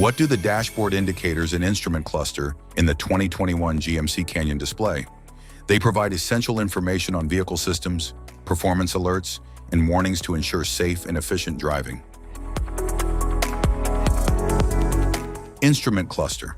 What do the dashboard indicators and instrument cluster in the 2021 GMC Canyon display? They provide essential information on vehicle systems, performance alerts, and warnings to ensure safe and efficient driving. Instrument cluster.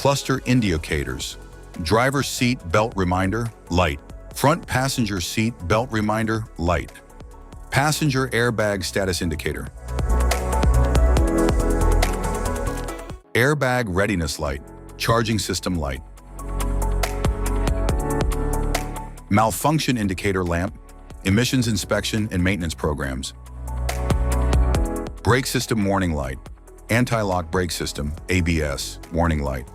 Cluster indicators. Driver seat belt reminder, light. Front passenger seat belt reminder, light. Passenger airbag status indicator. Airbag readiness light. Charging system light. Malfunction indicator lamp. Emissions inspection and maintenance programs. Brake system warning light. Anti-lock brake system, ABS, warning light.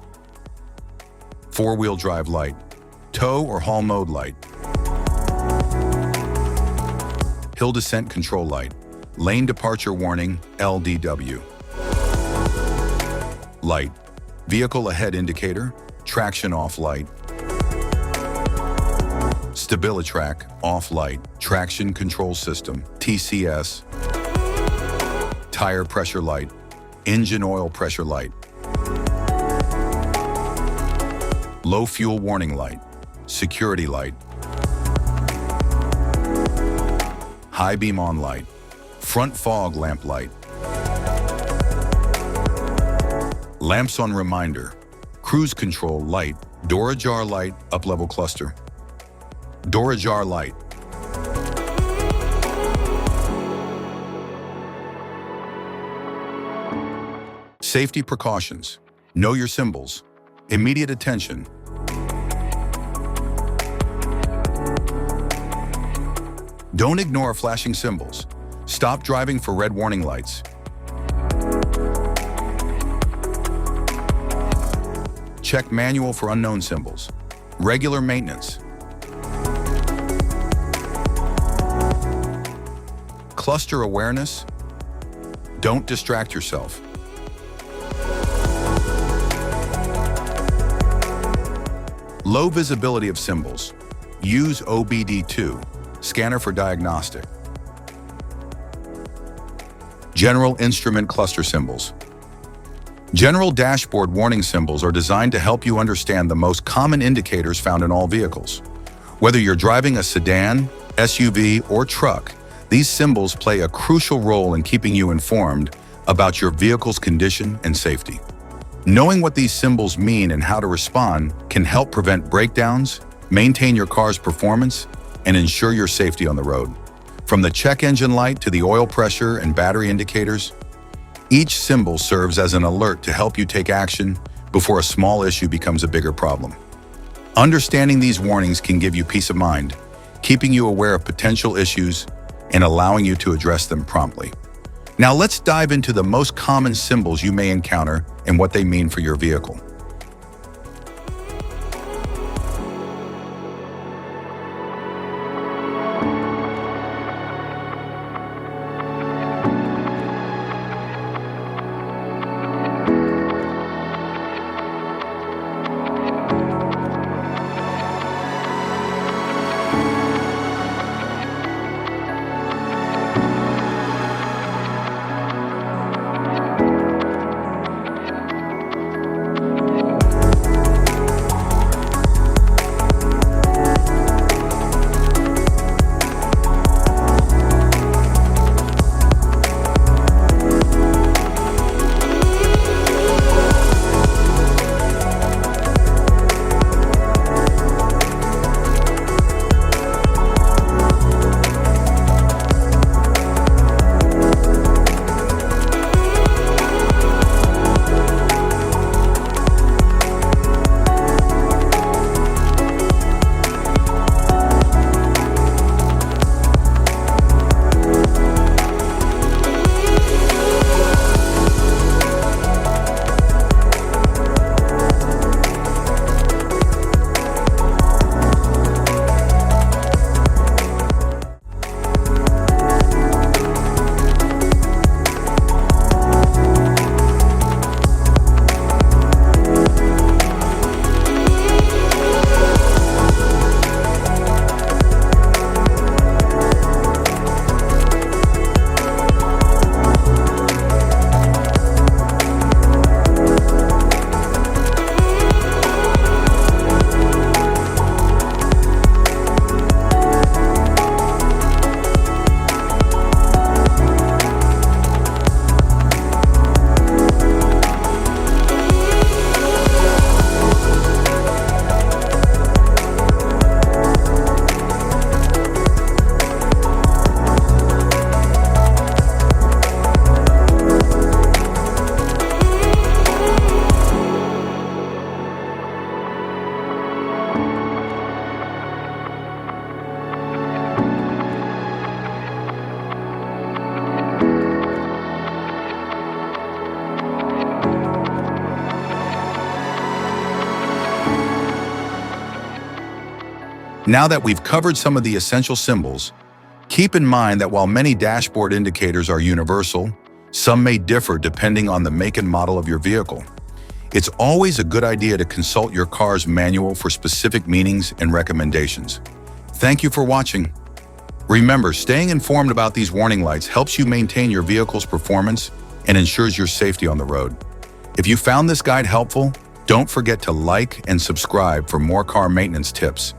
Four-wheel drive light, tow or haul mode light, hill descent control light, lane departure warning, LDW. Light, vehicle ahead indicator, traction off light, StabiliTrak off light, traction control system, TCS, tire pressure light, engine oil pressure light, low fuel warning light, security light, high beam on light, front fog lamp light, lamps on reminder, cruise control light, door ajar light, up level cluster, door ajar light. Safety precautions. Know your symbols. Immediate attention. Don't ignore flashing symbols. Stop driving for red warning lights. Check manual for unknown symbols. Regular maintenance. Cluster awareness. Don't distract yourself. Low visibility of symbols. Use OBD2, scanner for diagnostic. General instrument cluster symbols. General dashboard warning symbols are designed to help you understand the most common indicators found in all vehicles. Whether you're driving a sedan, SUV, or truck, these symbols play a crucial role in keeping you informed about your vehicle's condition and safety. Knowing what these symbols mean and how to respond can help prevent breakdowns, maintain your car's performance, and ensure your safety on the road. From the check engine light to the oil pressure and battery indicators, each symbol serves as an alert to help you take action before a small issue becomes a bigger problem. Understanding these warnings can give you peace of mind, keeping you aware of potential issues and allowing you to address them promptly. Now let's dive into the most common symbols you may encounter and what they mean for your vehicle. Now that we've covered some of the essential symbols, keep in mind that while many dashboard indicators are universal, some may differ depending on the make and model of your vehicle. It's always a good idea to consult your car's manual for specific meanings and recommendations. Thank you for watching. Remember, staying informed about these warning lights helps you maintain your vehicle's performance and ensures your safety on the road. If you found this guide helpful, don't forget to like and subscribe for more car maintenance tips.